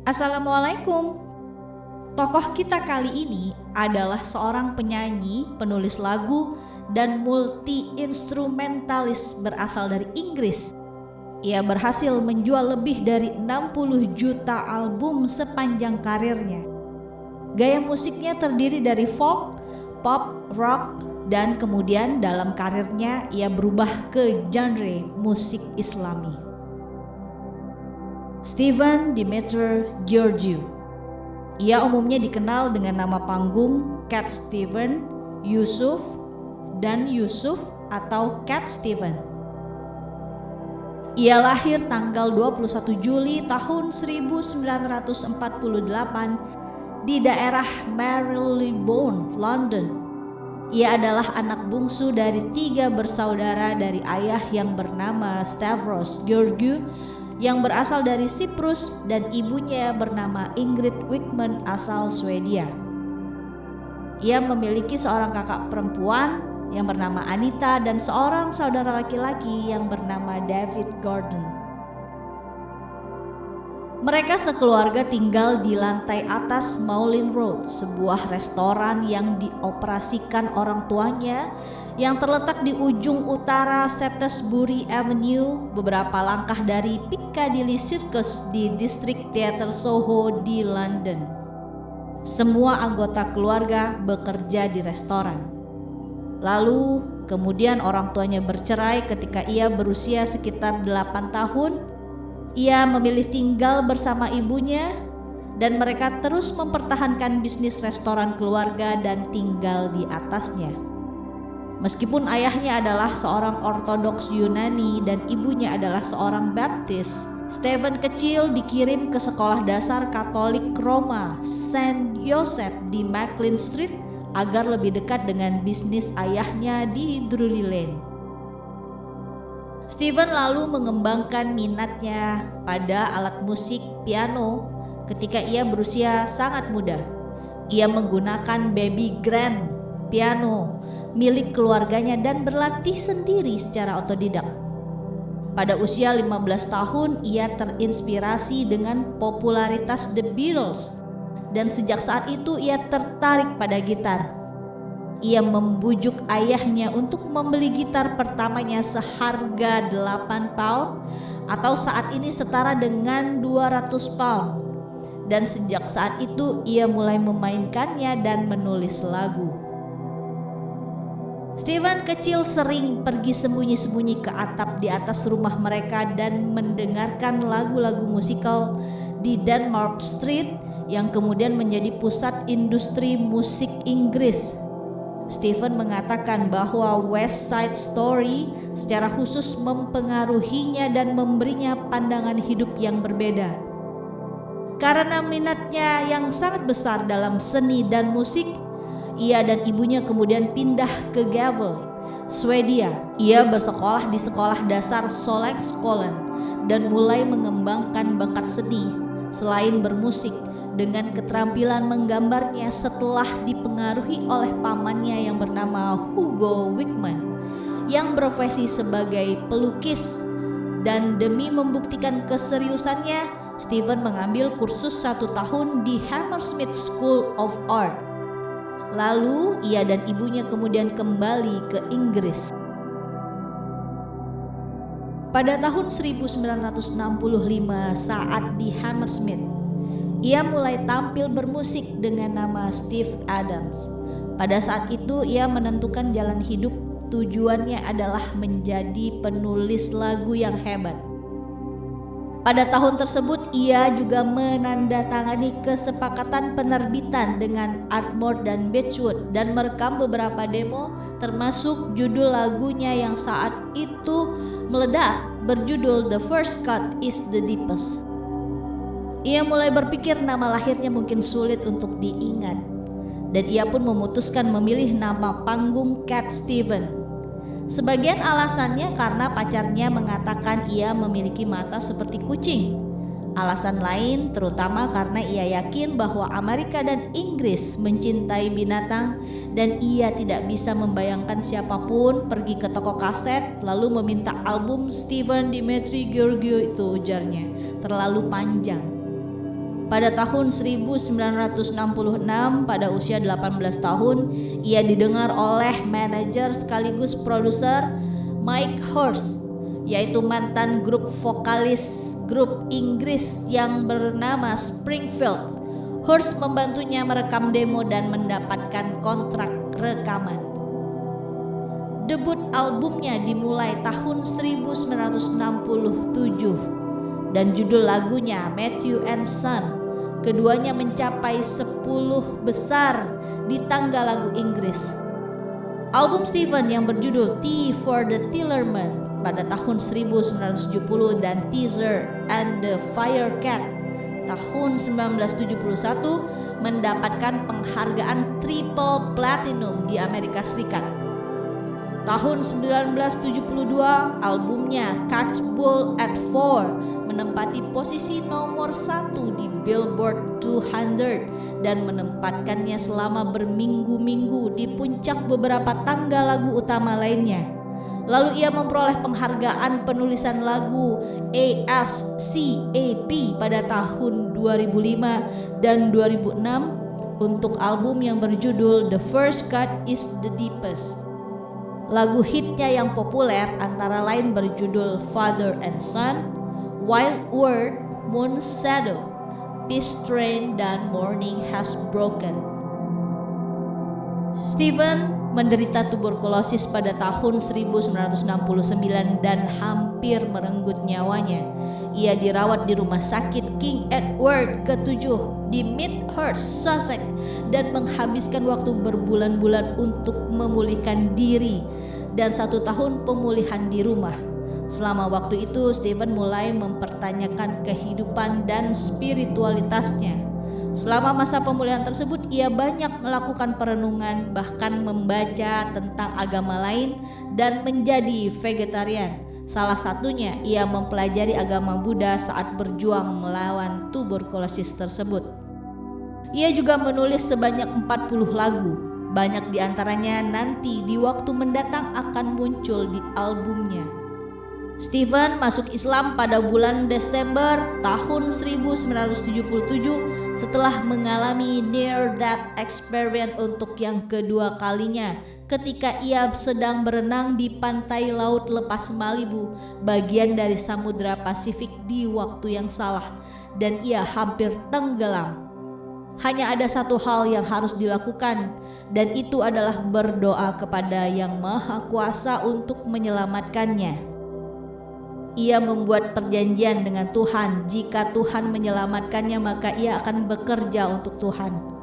Assalamualaikum. Tokoh kita kali ini adalah seorang penyanyi, penulis lagu, dan multi-instrumentalis berasal dari Inggris. Ia berhasil menjual lebih dari 60 juta album sepanjang karirnya. Gaya musiknya terdiri dari folk, pop, rock, dan kemudian dalam karirnya ia berubah ke genre musik Islami. Stephen Demeter Georgiou. Ia umumnya dikenal dengan nama panggung Cat Steven, Yusuf, dan Yusuf atau Cat Steven. Ia lahir tanggal 21 Juli tahun 1948 di daerah Marylebone, London. Ia adalah anak bungsu dari 3 bersaudara dari ayah yang bernama Stavros Georgiou yang berasal dari Siprus dan ibunya bernama Ingrid Wickman asal Swedia. Ia memiliki seorang kakak perempuan yang bernama Anita dan seorang saudara laki-laki yang bernama David Gordon. Mereka sekeluarga tinggal di lantai atas Moulin Road, sebuah restoran yang dioperasikan orang tuanya yang terletak di ujung utara Shaftesbury Avenue, beberapa langkah dari Piccadilly Circus di distrik Theatre Soho di London. Semua anggota keluarga bekerja di restoran. Lalu kemudian orang tuanya bercerai ketika ia berusia sekitar 8 tahun. Ia memilih tinggal bersama ibunya dan mereka terus mempertahankan bisnis restoran keluarga dan tinggal di atasnya. Meskipun ayahnya adalah seorang Ortodoks Yunani dan ibunya adalah seorang Baptis, Stephen kecil dikirim ke sekolah dasar Katolik Roma Saint Joseph di Maclean Street agar lebih dekat dengan bisnis ayahnya di Drury Lane. Stephen lalu mengembangkan minatnya pada alat musik piano ketika ia berusia sangat muda. Ia menggunakan baby grand piano milik keluarganya dan berlatih sendiri secara otodidak. Pada usia 15 tahun ia terinspirasi dengan popularitas The Beatles dan sejak saat itu ia tertarik pada gitar. Ia membujuk ayahnya untuk membeli gitar pertamanya seharga 8 pound atau saat ini setara dengan 200 pound. Dan sejak saat itu ia mulai memainkannya dan menulis lagu. Stephen kecil sering pergi sembunyi-sembunyi ke atap di atas rumah mereka dan mendengarkan lagu-lagu musikal di Denmark Street yang kemudian menjadi pusat industri musik Inggris. Stephen mengatakan bahwa West Side Story secara khusus mempengaruhinya dan memberinya pandangan hidup yang berbeda. Karena minatnya yang sangat besar dalam seni dan musik, ia dan ibunya kemudian pindah ke Gävle, Swedia. Ia bersekolah di sekolah dasar Solexskolan dan mulai mengembangkan bakat seni selain bermusik dengan keterampilan menggambarnya setelah dipengaruhi oleh pamannya yang bernama Hugo Wickman yang berprofesi sebagai pelukis. Dan demi membuktikan keseriusannya, Stephen mengambil kursus 1 tahun di Hammersmith School of Art. Lalu ia dan ibunya kemudian kembali ke Inggris. Pada tahun 1965 saat di Hammersmith, ia mulai tampil bermusik dengan nama Steve Adams. Pada saat itu ia menentukan jalan hidup, tujuannya adalah menjadi penulis lagu yang hebat. Pada tahun tersebut ia juga menandatangani kesepakatan penerbitan dengan Ardmore dan Beechwood dan merekam beberapa demo termasuk judul lagunya yang saat itu meledak berjudul The First Cut is the Deepest. Ia mulai berpikir nama lahirnya mungkin sulit untuk diingat dan ia pun memutuskan memilih nama panggung Cat Steven. Sebagian alasannya karena pacarnya mengatakan ia memiliki mata seperti kucing. Alasan lain terutama karena ia yakin bahwa Amerika dan Inggris mencintai binatang dan ia tidak bisa membayangkan siapapun pergi ke toko kaset lalu meminta album Stephen Demeter Georgiou itu, ujarnya, terlalu panjang. Pada tahun 1966 pada usia 18 tahun, ia didengar oleh manajer sekaligus produser Mike Hurst, yaitu mantan grup vokalis grup Inggris yang bernama Springfield. Hurst membantunya merekam demo dan mendapatkan kontrak rekaman. Debut albumnya dimulai tahun 1967 dan judul lagunya Matthew and Son. Keduanya mencapai 10 besar di tangga lagu Inggris. Album Stephen yang berjudul Tea for the Tillerman pada tahun 1970 dan Teaser and the Firecat tahun 1971 mendapatkan penghargaan triple platinum di Amerika Serikat. Tahun 1972 albumnya Catch Bull at 4 menempati posisi nomor 1 di Billboard 200 dan menempatkannya selama berminggu-minggu di puncak beberapa tangga lagu utama lainnya. Lalu ia memperoleh penghargaan penulisan lagu ASCAP pada tahun 2005 dan 2006 untuk album yang berjudul The First Cut is the Deepest. Lagu hitnya yang populer antara lain berjudul Father and Son, Wild World, Moon Shadow, Peace Train, dan Morning Has Broken. Stephen menderita tuberkulosis pada tahun 1969 dan hampir merenggut nyawanya. Ia dirawat di rumah sakit King Edward ke-7 di Midhurst, Sussex dan menghabiskan waktu berbulan-bulan untuk memulihkan diri dan 1 tahun pemulihan di rumah. Selama waktu itu, Stephen mulai mempertanyakan kehidupan dan spiritualitasnya. Selama masa pemulihan tersebut, ia banyak melakukan perenungan, bahkan membaca tentang agama lain dan menjadi vegetarian. Salah satunya, ia mempelajari agama Buddha saat berjuang melawan tuberkulosis tersebut. Ia juga menulis sebanyak 40 lagu. Banyak di antaranya nanti di waktu mendatang akan muncul di albumnya. Stephen masuk Islam pada bulan Desember tahun 1977 setelah mengalami near death experience untuk yang kedua kalinya ketika ia sedang berenang di pantai laut lepas Malibu, bagian dari Samudra Pasifik di waktu yang salah, dan ia hampir tenggelam. Hanya ada satu hal yang harus dilakukan, dan itu adalah berdoa kepada Yang Maha Kuasa untuk menyelamatkannya. Ia membuat perjanjian dengan Tuhan, jika Tuhan menyelamatkannya maka ia akan bekerja untuk Tuhan.